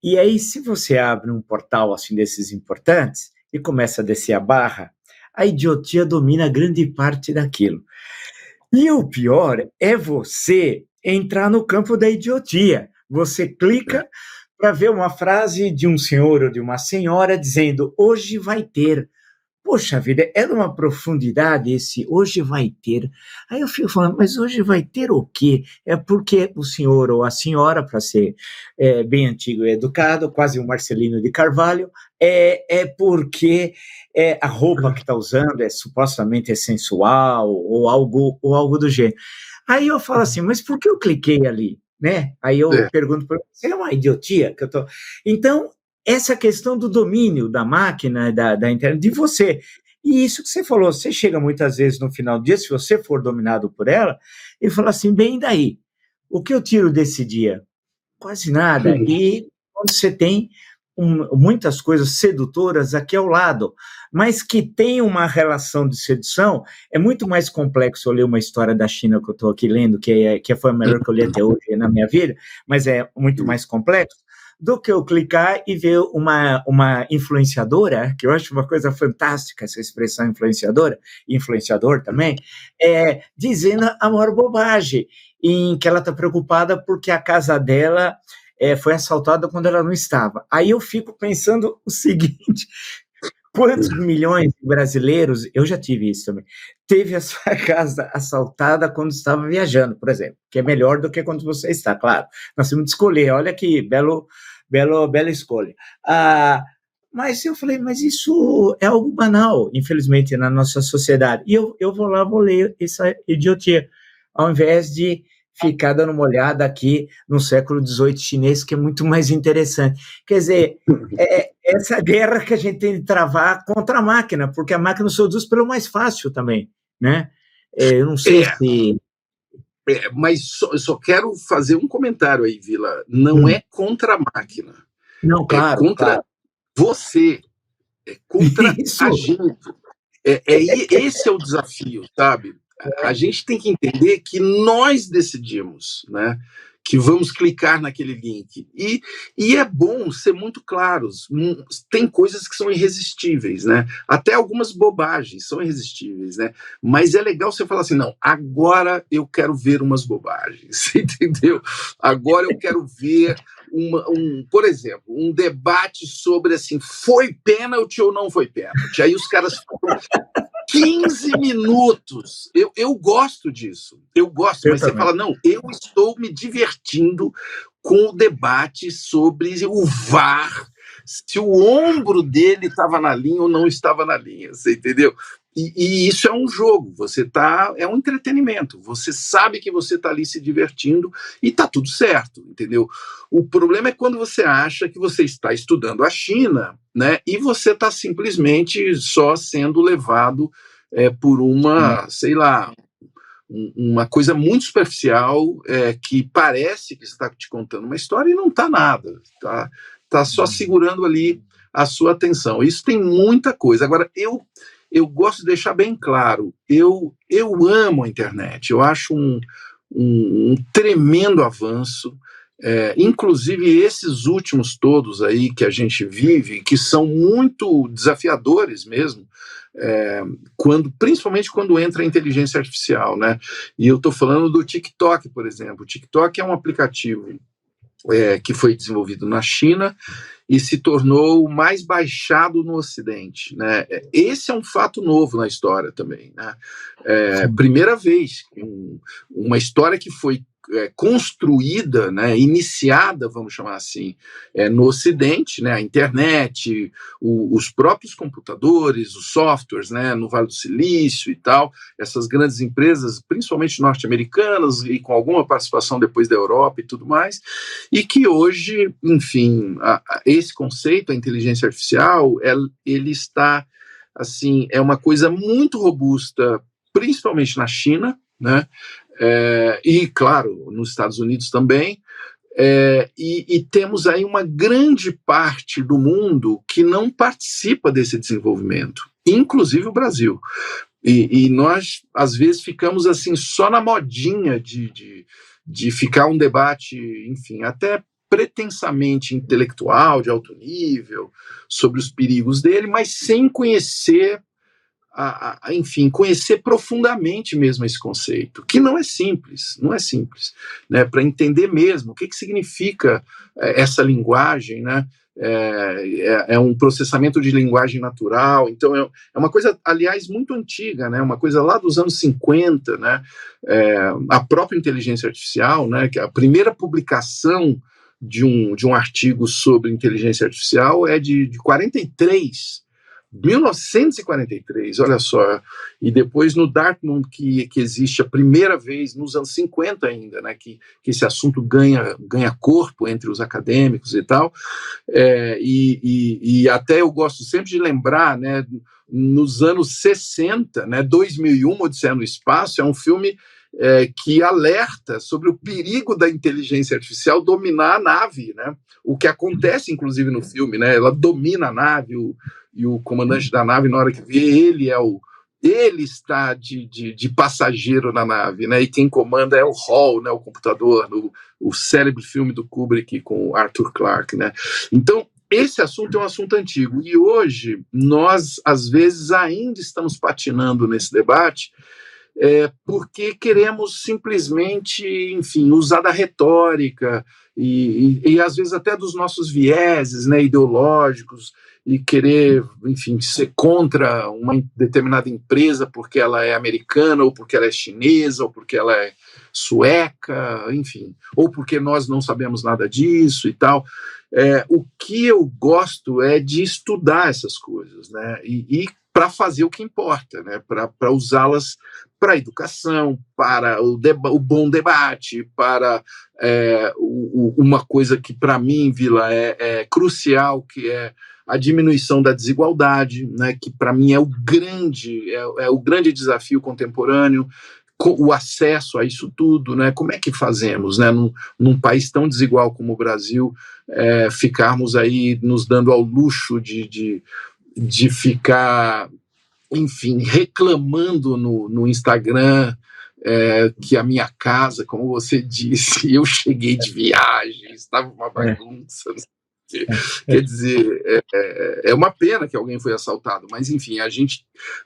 [SPEAKER 1] e aí se você abre um portal assim desses importantes, e começa a descer a barra, a idiotia domina grande parte daquilo. E o pior é você entrar no campo da idiotia. Você clica para ver uma frase de um senhor ou de uma senhora dizendo hoje vai ter. Poxa vida, é de uma profundidade esse hoje vai ter. Aí eu fico falando, mas hoje vai ter o quê? É porque o senhor ou a senhora, para ser bem antigo e educado, quase um Marcelino de Carvalho, é porque a roupa que está usando supostamente é sensual ou algo do gênero. Aí eu falo assim, mas por que eu cliquei ali? Né? Aí eu pergunto para você, é uma idiotia que eu tô. Então, essa questão do domínio da máquina, da internet, de você. E isso que você falou, você chega muitas vezes no final do dia, se você for dominado por ela, e fala assim, bem, daí? O que eu tiro desse dia? Quase nada. E quando você tem muitas coisas sedutoras aqui ao lado, mas que tem uma relação de sedução, é muito mais complexo eu ler uma história da China que eu estou aqui lendo, que foi a melhor que eu li até hoje na minha vida, mas é muito mais complexo, do que eu clicar e ver uma influenciadora, que eu acho uma coisa fantástica essa expressão influenciadora, influenciador também, dizendo a maior bobagem, em que ela está preocupada porque a casa dela foi assaltada quando ela não estava. Aí eu fico pensando o seguinte, quantos milhões de brasileiros, eu já tive isso também, teve a sua casa assaltada quando estava viajando, por exemplo, que é melhor do que quando você está, claro. Nós temos de escolher, olha que bela escolha. Mas eu falei, mas isso é algo banal, infelizmente, na nossa sociedade. E eu vou lá, vou ler essa idiotia, ao invés de ficar dando uma olhada aqui no século XVIII chinês, que é muito mais interessante. Quer dizer, essa guerra que a gente tem de travar contra a máquina, porque a máquina se produz pelo mais fácil também, né? Eu não sei se...
[SPEAKER 2] mas eu só quero fazer um comentário aí, Vila. Não é contra a máquina.
[SPEAKER 1] Não, claro.
[SPEAKER 2] É contra você. É contra a gente. Esse é o desafio, sabe? A gente tem que entender que nós decidimos, né, que vamos clicar naquele link. E é bom ser muito claros. Tem coisas que são irresistíveis, né? Até algumas bobagens são irresistíveis, né? Mas é legal você falar assim, não, agora eu quero ver umas bobagens, entendeu? Agora eu quero ver por exemplo, um debate sobre assim, foi pênalti ou não foi pênalti. Aí os caras falam 15 minutos. Eu gosto disso. Eu gosto, mas você fala, não, eu estou me divertindo com o debate sobre o VAR, se o ombro dele estava na linha ou não estava na linha, você entendeu? E isso é um jogo, é um entretenimento, você sabe que você está ali se divertindo e está tudo certo, entendeu? O problema é quando você acha que você está estudando a China, né, e você está simplesmente só sendo levado por sei lá, uma coisa muito superficial, que parece que está te contando uma história e não está nada, tá só segurando ali a sua atenção. Isso tem muita coisa. Agora, eu gosto de deixar bem claro, eu amo a internet, eu acho um tremendo avanço, inclusive esses últimos todos aí que a gente vive, que são muito desafiadores mesmo, principalmente quando entra a inteligência artificial, né? E eu estou falando do TikTok, por exemplo. O TikTok é um aplicativo que foi desenvolvido na China e se tornou o mais baixado no Ocidente, né? Esse é um fato novo na história também, né? Primeira vez, uma história que foi construída, né, iniciada, vamos chamar assim, no Ocidente, né, a internet, os próprios computadores, os softwares, né, no Vale do Silício e tal, essas grandes empresas, principalmente norte-americanas e com alguma participação depois da Europa e tudo mais, e que hoje, enfim, esse conceito, a inteligência artificial, ele está, assim, é uma coisa muito robusta, principalmente na China, né, e, claro, nos Estados Unidos também, e temos aí uma grande parte do mundo que não participa desse desenvolvimento, inclusive o Brasil. E nós, às vezes, ficamos assim só na modinha de ficar um debate, enfim, até pretensamente intelectual, de alto nível, sobre os perigos dele, mas sem conhecer, enfim, conhecer profundamente mesmo esse conceito, que não é simples, né? Para entender mesmo o que significa essa linguagem, né? É um processamento de linguagem natural, então é uma coisa, aliás, muito antiga, né? Uma coisa lá dos anos 50, né? A própria inteligência artificial, né? Que a primeira publicação de um artigo sobre inteligência artificial é de 1943, olha só, e depois no Dartmouth que existe a primeira vez, nos anos 50 ainda, né, que esse assunto ganha corpo entre os acadêmicos e tal, e até eu gosto sempre de lembrar, né, nos anos 60, né, 2001, Odisseia no Espaço, é um filme que alerta sobre o perigo da inteligência artificial dominar a nave, né? O que acontece, inclusive, no filme, né? Ela domina a nave, e o comandante da nave, na hora que vê, ele está de passageiro na nave, né? E quem comanda é o Hall, né? O computador, o célebre filme do Kubrick com o Arthur Clarke, né? Então, esse assunto é um assunto antigo, e hoje nós, às vezes, ainda estamos patinando nesse debate, porque queremos simplesmente, enfim, usar da retórica e às vezes até dos nossos vieses, né, ideológicos, e querer, enfim, ser contra uma determinada empresa porque ela é americana, ou porque ela é chinesa, ou porque ela é sueca, enfim, ou porque nós não sabemos nada disso e tal. O que eu gosto é de estudar essas coisas, né, e para fazer o que importa, né, para usá-las para a educação, para o bom debate, para uma coisa que, para mim, Vila, é crucial, que é a diminuição da desigualdade, né, que, para mim, é o grande desafio contemporâneo, o acesso a isso tudo, né? Como é que fazemos, né, num país tão desigual como o Brasil, ficarmos aí nos dando ao luxo de ficar, enfim, reclamando no Instagram que a minha casa, como você disse, eu cheguei de viagem, estava uma bagunça, não sei o quê. Quer dizer, é uma pena que alguém foi assaltado, mas enfim,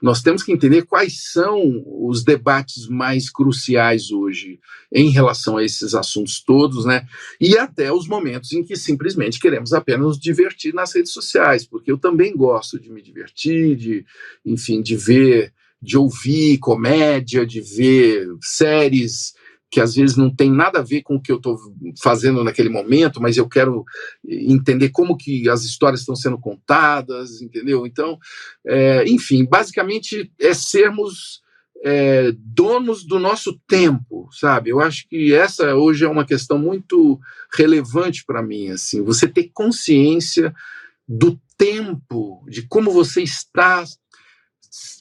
[SPEAKER 2] nós temos que entender quais são os debates mais cruciais hoje em relação a esses assuntos todos, né? E até os momentos em que simplesmente queremos apenas nos divertir nas redes sociais, porque eu também gosto de me divertir, enfim, de ver, de ouvir comédia, de ver séries que às vezes não tem nada a ver com o que eu estou fazendo naquele momento, mas eu quero entender como que as histórias estão sendo contadas, entendeu? Então, enfim, basicamente é sermos donos do nosso tempo, sabe? Eu acho que essa hoje é uma questão muito relevante para mim, assim, você ter consciência do tempo, de como você está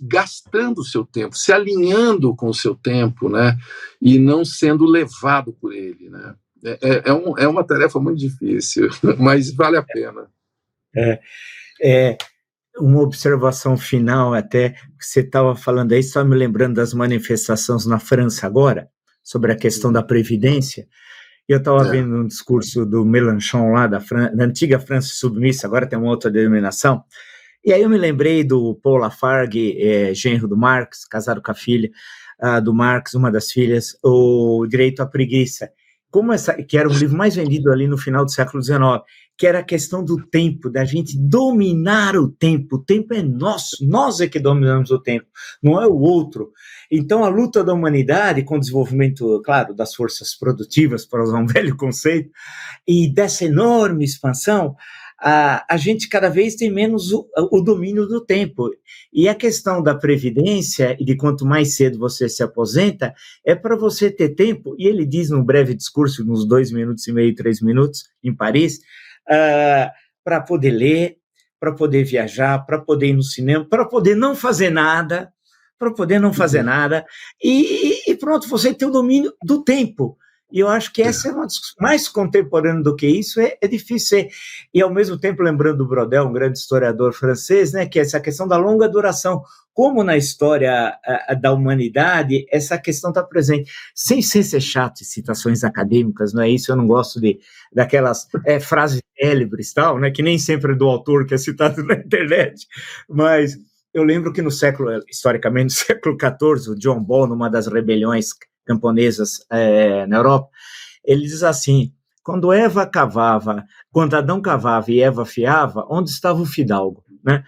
[SPEAKER 2] gastando o seu tempo, se alinhando com o seu tempo, né? E não sendo levado por ele, né? É uma tarefa muito difícil, mas vale a pena.
[SPEAKER 1] Uma observação final até, que você estava falando aí, só me lembrando das manifestações na França agora, sobre a questão da Previdência. Eu estava vendo um discurso do Mélenchon lá, da antiga França submissa, agora tem uma outra denominação, e aí eu me lembrei do Paul Lafargue, genro do Marx, casado com a filha do Marx, uma das filhas, O Direito à Preguiça, que era o livro mais vendido ali no final do século XIX, que era a questão do tempo, da gente dominar o tempo é nosso, nós é que dominamos o tempo, não é o outro. Então a luta da humanidade com o desenvolvimento, claro, das forças produtivas, para usar um velho conceito, e dessa enorme expansão, a gente cada vez tem menos o domínio do tempo. E a questão da previdência e de quanto mais cedo você se aposenta, é para você ter tempo, e ele diz num breve discurso, nos 2 minutos e meio, 3 minutos, em Paris, para poder ler, para poder viajar, para poder ir no cinema, para poder não fazer nada, e pronto, você tem o domínio do tempo. E eu acho que essa é uma discussão mais contemporânea do que isso, é difícil. E, ao mesmo tempo, lembrando do Brodel, um grande historiador francês, né, que é essa questão da longa duração, como na história da humanidade, essa questão está presente. Sem ser chato em citações acadêmicas, não é isso? Eu não gosto daquelas frases célebres, tal, né, que nem sempre é do autor que é citado na internet, mas eu lembro que historicamente, no século XIV, o John Ball, numa das rebeliões camponesas na Europa, ele diz assim: quando Adão cavava e Eva fiava, onde estava o fidalgo? Né?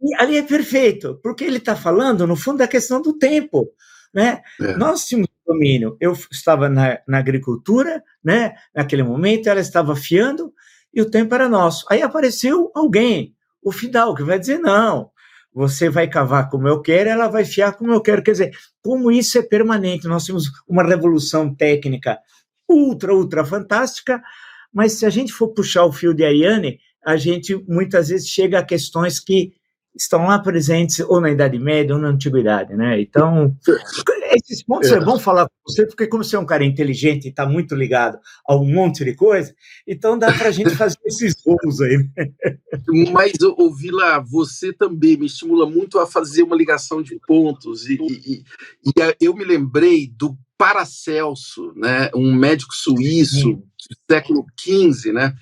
[SPEAKER 1] E ali é perfeito, porque ele está falando, no fundo, da questão do tempo. Né? Nós tínhamos domínio, eu estava na agricultura, né? Naquele momento ela estava fiando e o tempo era nosso. Aí apareceu alguém, o fidalgo, que vai dizer: não, você vai cavar como eu quero, ela vai fiar como eu quero. Quer dizer, como isso é permanente. Nós temos uma revolução técnica ultra fantástica, mas se a gente for puxar o fio de Ariane, a gente muitas vezes chega a questões que estão lá presentes ou na Idade Média ou na Antiguidade, né? Então, esses pontos é bom falar com você, porque como você é um cara inteligente e está muito ligado a um monte de coisa, então dá para a gente fazer esses voos aí. Né?
[SPEAKER 2] Mas, Vila, você também me estimula muito a fazer uma ligação de pontos, e eu me lembrei do Paracelso, né? Um médico suíço do século XV, né?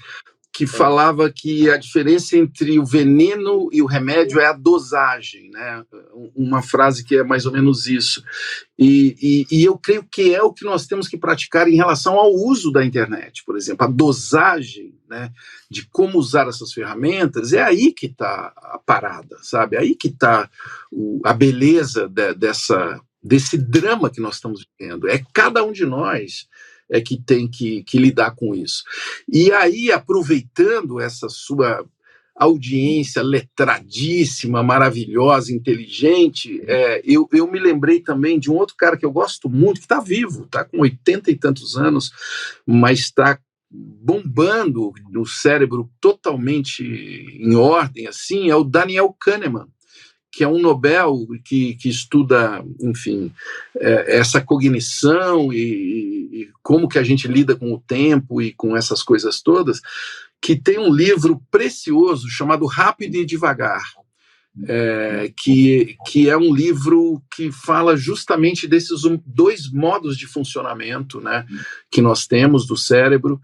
[SPEAKER 2] Que falava que a diferença entre o veneno e o remédio é a dosagem, né? Uma frase que é mais ou menos isso. E eu creio que é o que nós temos que praticar em relação ao uso da internet, por exemplo. A dosagem, né, de como usar essas ferramentas, é aí que está a parada, sabe? É aí que está a beleza desse drama que nós estamos vivendo. É cada um de nós que tem que lidar com isso. E aí, aproveitando essa sua audiência letradíssima, maravilhosa, inteligente, eu me lembrei também de um outro cara que eu gosto muito, que está vivo, está com 80 e tantos anos, mas está bombando no cérebro totalmente em ordem, assim, é o Daniel Kahneman, que é um Nobel que estuda, enfim, essa cognição e como que a gente lida com o tempo e com essas coisas todas, que tem um livro precioso chamado Rápido e Devagar, que é um livro que fala justamente desses dois modos de funcionamento, né, que nós temos do cérebro,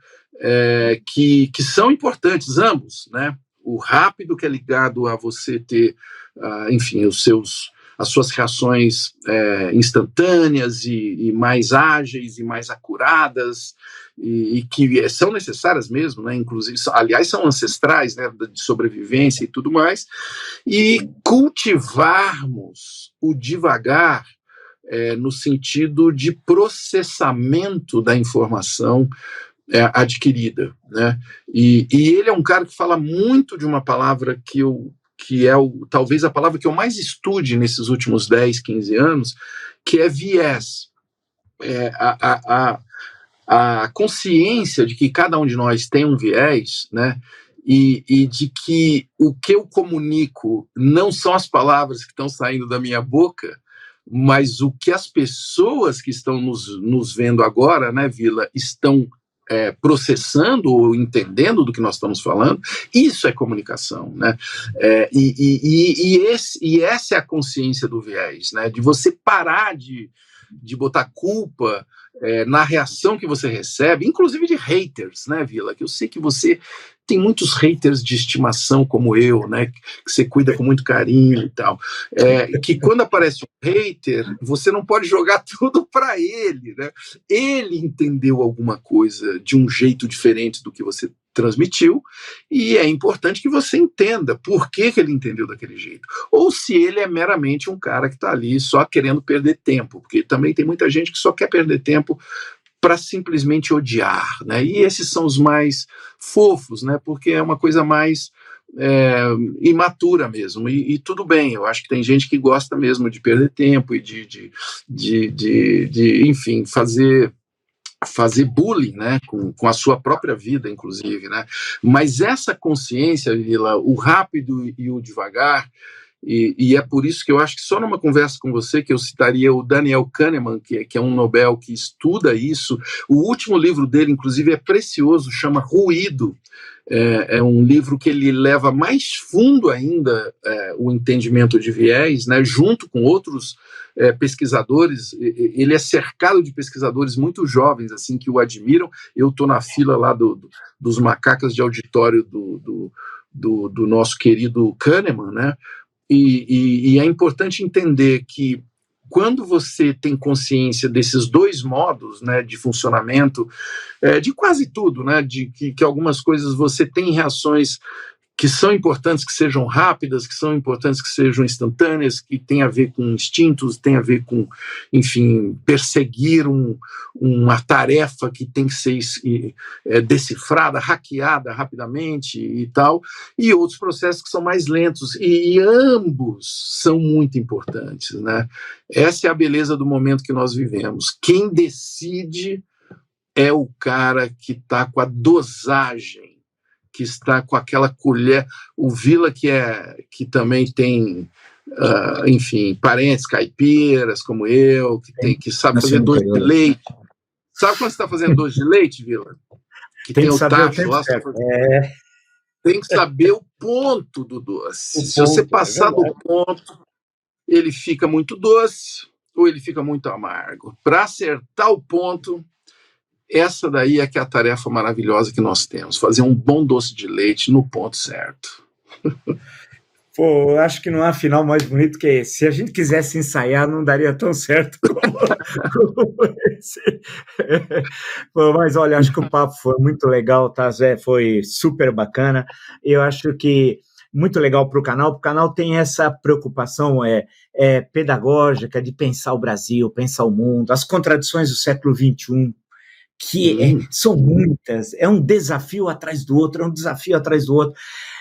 [SPEAKER 2] que são importantes, ambos, né? O rápido, que é ligado a você ter, enfim, as suas reações instantâneas e mais ágeis e mais acuradas, e que são necessárias mesmo, né? Inclusive, aliás, são ancestrais, né, de sobrevivência e tudo mais, e cultivarmos o devagar no sentido de processamento da informação adquirida, né? E ele é um cara que fala muito de uma palavra que é talvez a palavra que eu mais estude nesses últimos 10, 15 anos, que é viés. A consciência de que cada um de nós tem um viés, né? E de que o que eu comunico não são as palavras que estão saindo da minha boca, mas o que as pessoas que estão nos vendo agora, né, Vila, estão processando ou entendendo do que nós estamos falando. Isso é comunicação, né? E essa é a consciência do viés, né? De você parar de botar culpa na reação que você recebe, inclusive de haters, né, Vila? Que eu sei que você tem muitos haters de estimação como eu, né? Que você cuida com muito carinho e tal. Que quando aparece um hater, você não pode jogar tudo para ele, né? Ele entendeu alguma coisa de um jeito diferente do que você transmitiu, e é importante que você entenda por que ele entendeu daquele jeito. Ou se ele é meramente um cara que está ali só querendo perder tempo, porque também tem muita gente que só quer perder tempo para simplesmente odiar, né? E esses são os mais fofos, né? Porque é uma coisa mais imatura mesmo, e tudo bem. Eu acho que tem gente que gosta mesmo de perder tempo e de enfim, fazer bullying, né, com a sua própria vida, inclusive, né? Mas essa consciência, Vila, o rápido e o devagar, E é por isso que eu acho que só numa conversa com você que eu citaria o Daniel Kahneman, que é um Nobel que estuda isso. O último livro dele, inclusive, é precioso, chama Ruído. É um livro que ele leva mais fundo ainda o entendimento de viés, né, junto com outros pesquisadores. Ele é cercado de pesquisadores muito jovens, assim, que o admiram. Eu estou na fila lá dos macacas de auditório do nosso querido Kahneman, né? E é importante entender que quando você tem consciência desses dois modos, né, de funcionamento, de quase tudo, né, de que algumas coisas você tem reações que são importantes que sejam rápidas, que são importantes que sejam instantâneas, que tem a ver com instintos, tem a ver com, enfim, perseguir uma tarefa que tem que ser decifrada, hackeada rapidamente e tal, e outros processos que são mais lentos, e ambos são muito importantes, né? Essa é a beleza do momento que nós vivemos. Quem decide é o cara que está com a dosagem, que está com aquela colher. O Vila, que também tem, enfim, parentes caipiras como eu, que sabe fazer doce de leite. Sabe quando você está fazendo doce de leite, Vila? Que tem o tacho lá. Tem que saber o ponto do doce. Se você passar do ponto, ele fica muito doce ou ele fica muito amargo. Para acertar o ponto, essa daí é que é a tarefa maravilhosa que nós temos, fazer um bom doce de leite no ponto certo.
[SPEAKER 1] Pô, eu acho que não há final mais bonito que esse. Se a gente quisesse ensaiar, não daria tão certo como esse. Pô, mas olha, acho que o papo foi muito legal, tá, Zé? Foi super bacana. Eu acho que muito legal para o canal tem essa preocupação pedagógica de pensar o Brasil, pensar o mundo, as contradições do século XXI, que são muitas, é um desafio atrás do outro,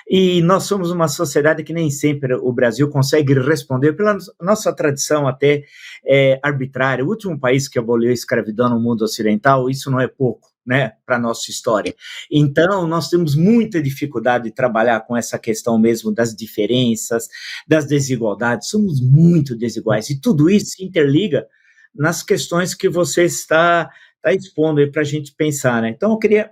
[SPEAKER 1] e nós somos uma sociedade que nem sempre o Brasil consegue responder, pela nossa tradição até arbitrária. O último país que aboliu a escravidão no mundo ocidental, isso não é pouco, né, para a nossa história. Então, nós temos muita dificuldade de trabalhar com essa questão mesmo das diferenças, das desigualdades, somos muito desiguais, e tudo isso se interliga nas questões que você está expondo aí para a gente pensar, né? Então, eu queria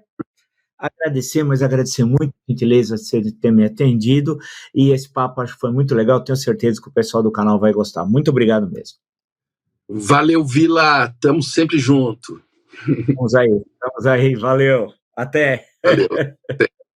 [SPEAKER 1] agradecer muito a gentileza de ter me atendido, e esse papo acho que foi muito legal, tenho certeza que o pessoal do canal vai gostar. Muito obrigado mesmo.
[SPEAKER 2] Valeu, Vila, estamos sempre juntos.
[SPEAKER 1] Vamos aí, valeu, até.
[SPEAKER 2] Valeu. Até.